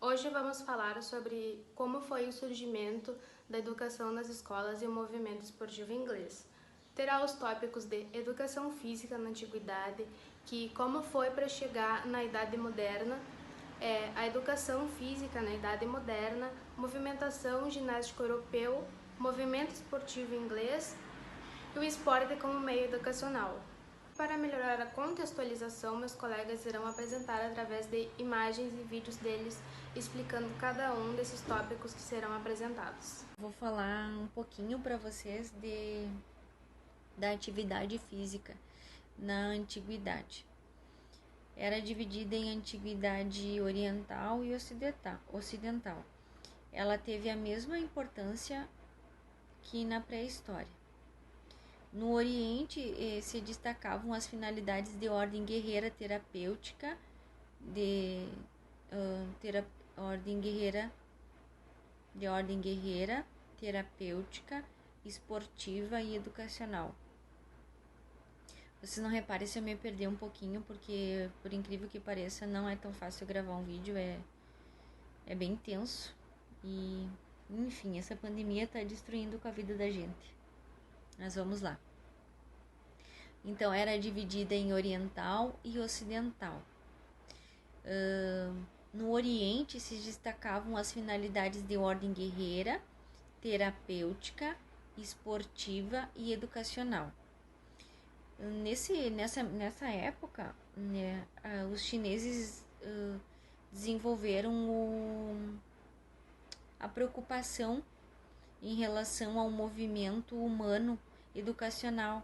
Hoje vamos falar sobre como foi o surgimento da educação nas escolas e o movimento esportivo inglês. Terá os tópicos de educação física na antiguidade, que como foi para chegar na idade moderna, a educação física na idade moderna, movimentação ginástico europeu, movimento esportivo inglês e o esporte como meio educacional. Para melhorar a contextualização, meus colegas irão apresentar através de imagens e vídeos deles explicando cada um desses tópicos que serão apresentados. Vou falar um pouquinho para vocês da atividade física na antiguidade. Era dividida em antiguidade oriental e ocidental. Ela teve a mesma importância que na pré-história. No Oriente se destacavam as finalidades de ordem guerreira terapêutica, ordem guerreira, terapêutica, esportiva e educacional. Vocês não reparem se eu me perder um pouquinho, porque, por incrível que pareça, não é tão fácil gravar um vídeo, é bem tenso. E, enfim, essa pandemia está destruindo com a vida da gente. Mas vamos lá. Então, era dividida em oriental e ocidental. No Oriente se destacavam as finalidades de ordem guerreira, terapêutica, esportiva e educacional. Nessa época, né, os chineses desenvolveram a preocupação em relação ao movimento humano educacional.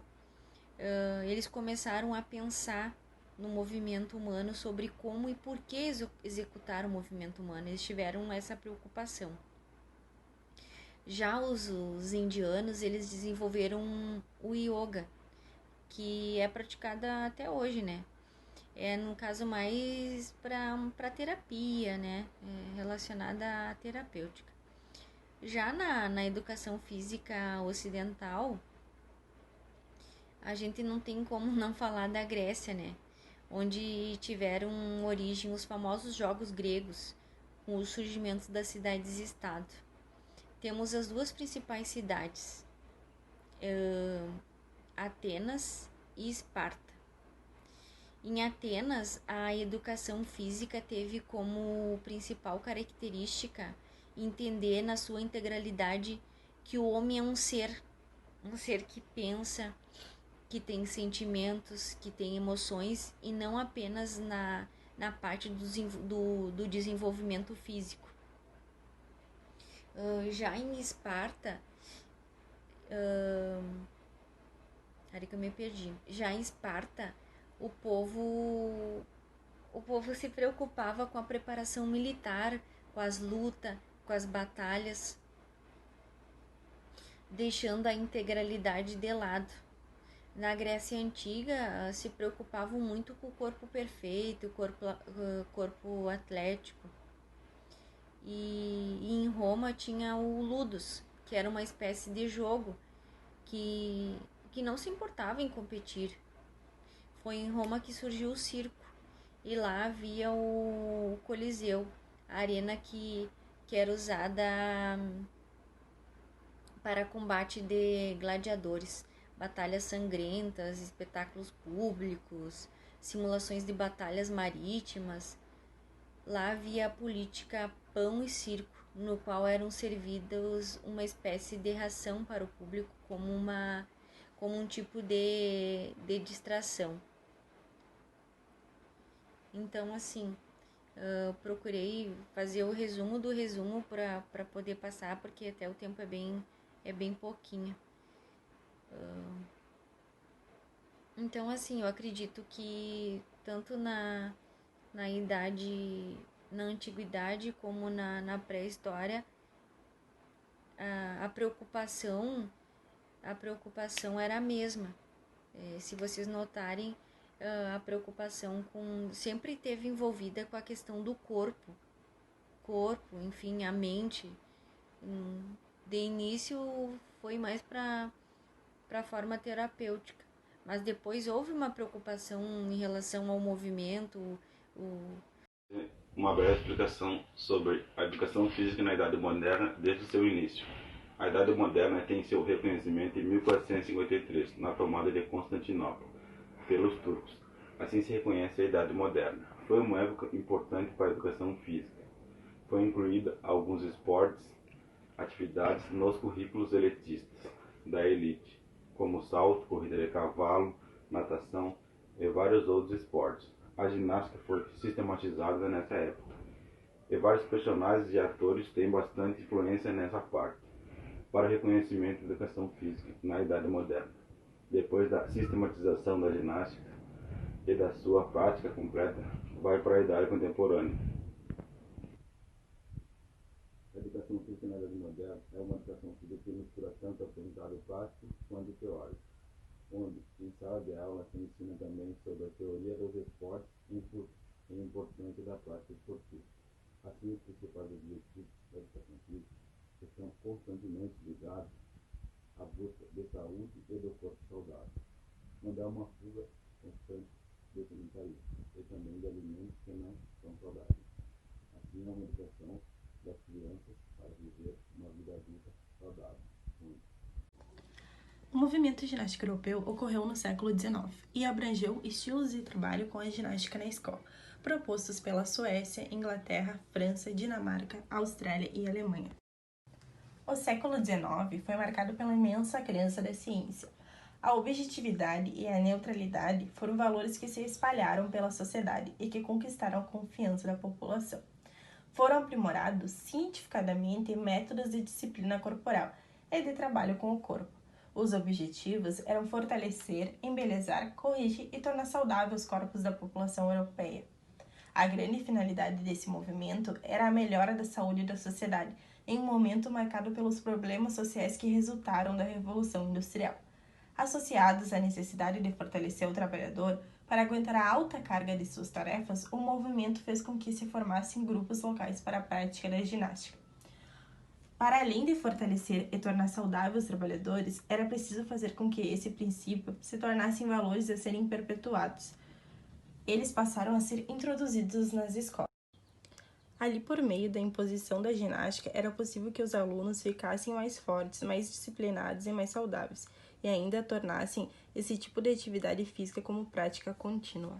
Eles começaram a pensar no movimento humano, sobre como e por que executar o movimento humano. Eles tiveram essa preocupação. Já os indianos, eles desenvolveram o yoga, que é praticada até hoje, né? É, no caso, mais para terapia, né? Relacionada à terapêutica. Já na educação física ocidental, a gente não tem como não falar da Grécia, né? Onde tiveram origem os famosos jogos gregos, com o surgimento das cidades-estado. Temos as duas principais cidades, Atenas e Esparta. Em Atenas, a educação física teve como principal característica entender na sua integralidade que o homem é um ser que pensa, que tem sentimentos, que tem emoções, e não apenas na parte do desenvolvimento físico. Já em Esparta, peraí que eu me perdi. Já em Esparta, o povo se preocupava com a preparação militar, com as lutas, com as batalhas, deixando a integralidade de lado. Na Grécia Antiga, se preocupavam muito com o corpo perfeito, o corpo atlético. E em Roma tinha o ludus, que era uma espécie de jogo que não se importava em competir. Foi em Roma que surgiu o circo, e lá havia o Coliseu, a arena que era usada para combate de gladiadores, batalhas sangrentas, espetáculos públicos, simulações de batalhas marítimas. Lá havia a política pão e circo, no qual eram servidos uma espécie de ração para o público como um tipo de distração. Então, assim, procurei fazer o resumo do resumo para poder passar, porque até o tempo é bem pouquinho. Então, assim, eu acredito que tanto na antiguidade como na pré-história, a preocupação era a mesma. Se vocês notarem, a preocupação sempre esteve envolvida com a questão do corpo, enfim, a mente. De início foi mais para a forma terapêutica, mas depois houve uma preocupação em relação ao movimento, Uma breve explicação sobre a educação física na Idade Moderna desde o seu início. A Idade Moderna tem seu reconhecimento em 1453, na tomada de Constantinopla, pelos turcos. Assim se reconhece a Idade Moderna. Foi uma época importante para a educação física. Foi incluída alguns esportes, atividades nos currículos elitistas da elite, como salto, corrida de cavalo, natação e vários outros esportes. A ginástica foi sistematizada nessa época, e vários personagens e atores têm bastante influência nessa parte, para reconhecimento da educação física na Idade Moderna. Depois da sistematização da ginástica e da sua prática completa, vai para a Idade Contemporânea. A educação física na Idade Moderna é uma educação física que mistura tanto o aprendizado prático quanto o teórico, onde, em sala de aula, se ensina também sobre a teoria dos esportes e a importância da prática esportiva. Assim, os principais objetivos da educação física estão constantemente ligados à busca de saúde e do corpo saudável, onde há uma fuga constante de sedentarismo e também de alimentos que não são saudáveis. Assim, é uma educação das crianças para viver uma vida adulta saudável. O movimento ginástica europeu ocorreu no século XIX e abrangeu estilos de trabalho com a ginástica na escola, propostos pela Suécia, Inglaterra, França, Dinamarca, Austrália e Alemanha. O século XIX foi marcado pela imensa crença da ciência. A objetividade e a neutralidade foram valores que se espalharam pela sociedade e que conquistaram a confiança da população. Foram aprimorados cientificamente métodos de disciplina corporal e de trabalho com o corpo. Os objetivos eram fortalecer, embelezar, corrigir e tornar saudável os corpos da população europeia. A grande finalidade desse movimento era a melhora da saúde da sociedade, em um momento marcado pelos problemas sociais que resultaram da Revolução Industrial. Associados à necessidade de fortalecer o trabalhador para aguentar a alta carga de suas tarefas, o movimento fez com que se formassem grupos locais para a prática da ginástica. Para além de fortalecer e tornar saudáveis os trabalhadores, era preciso fazer com que esse princípio se tornassem valores a serem perpetuados. Eles passaram a ser introduzidos nas escolas. Ali, por meio da imposição da ginástica, era possível que os alunos ficassem mais fortes, mais disciplinados e mais saudáveis, e ainda tornassem esse tipo de atividade física como prática contínua.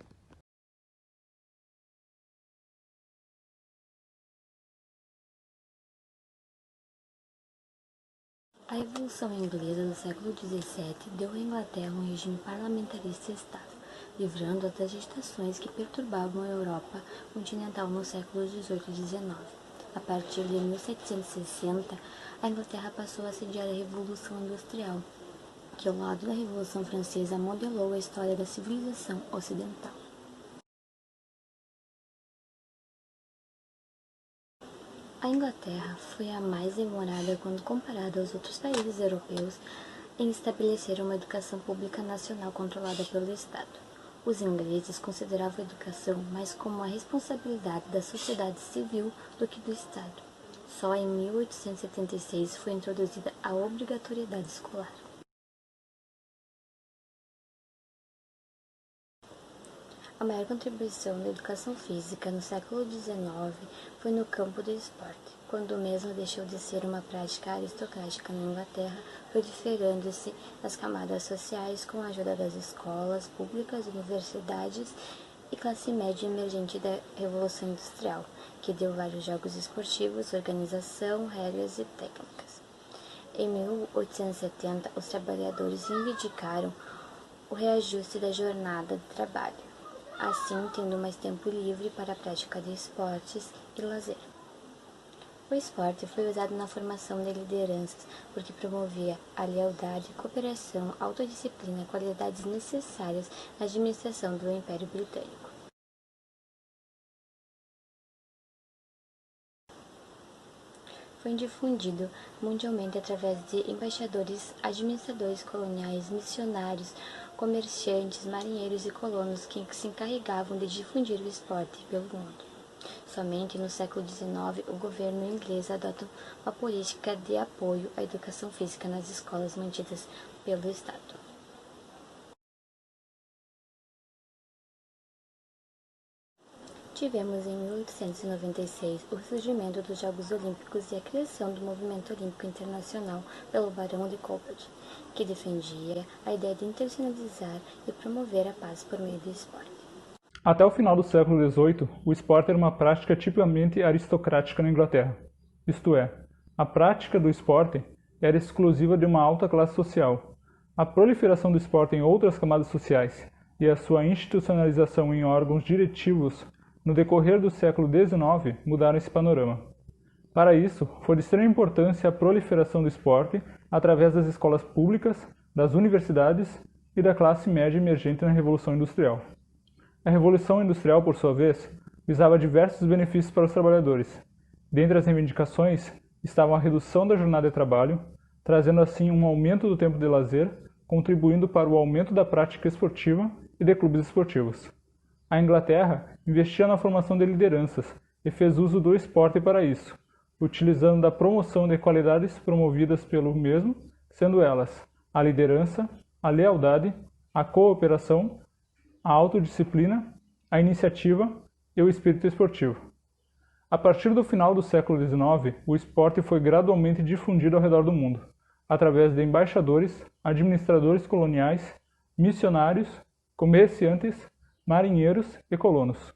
A Revolução Inglesa do século XVII deu à Inglaterra um regime parlamentarista estável, livrando-a das agitações que perturbavam a Europa continental nos séculos XVIII e XIX. A partir de 1760, a Inglaterra passou a sediar a Revolução Industrial, que ao lado da Revolução Francesa modelou a história da civilização ocidental. A Inglaterra foi a mais demorada quando comparada aos outros países europeus em estabelecer uma educação pública nacional controlada pelo Estado. Os ingleses consideravam a educação mais como uma responsabilidade da sociedade civil do que do Estado. Só em 1876 foi introduzida a obrigatoriedade escolar. A maior contribuição da educação física no século XIX foi no campo do esporte, quando o mesmo deixou de ser uma prática aristocrática na Inglaterra, proliferando-se nas camadas sociais com a ajuda das escolas públicas, universidades e classe média emergente da Revolução Industrial, que deu vários jogos esportivos, organização, regras e técnicas. Em 1870, os trabalhadores reivindicaram o reajuste da jornada de trabalho, assim tendo mais tempo livre para a prática de esportes e lazer. O esporte foi usado na formação de lideranças porque promovia a lealdade, cooperação, autodisciplina, qualidades necessárias na administração do Império Britânico. Foi difundido mundialmente através de embaixadores, administradores coloniais, missionários, comerciantes, marinheiros e colonos que se encarregavam de difundir o esporte pelo mundo. Somente no século XIX, o governo inglês adotou uma política de apoio à educação física nas escolas mantidas pelo Estado. Tivemos em 1896 o surgimento dos Jogos Olímpicos e a criação do Movimento Olímpico Internacional pelo Barão de Courbet, que defendia a ideia de internacionalizar e promover a paz por meio do esporte. Até o final do século XVIII, o esporte era uma prática tipicamente aristocrática na Inglaterra. Isto é, a prática do esporte era exclusiva de uma alta classe social. A proliferação do esporte em outras camadas sociais e a sua institucionalização em órgãos diretivos no decorrer do século XIX mudaram esse panorama. Para isso, foi de extrema importância a proliferação do esporte através das escolas públicas, das universidades e da classe média emergente na Revolução Industrial. A Revolução Industrial, por sua vez, visava diversos benefícios para os trabalhadores. Dentre as reivindicações estavam a redução da jornada de trabalho, trazendo assim um aumento do tempo de lazer, contribuindo para o aumento da prática esportiva e de clubes esportivos. A Inglaterra investia na formação de lideranças e fez uso do esporte para isso, utilizando da promoção de qualidades promovidas pelo mesmo, sendo elas a liderança, a lealdade, a cooperação, a autodisciplina, a iniciativa e o espírito esportivo. A partir do final do século XIX, o esporte foi gradualmente difundido ao redor do mundo, através de embaixadores, administradores coloniais, missionários, comerciantes, marinheiros e colonos.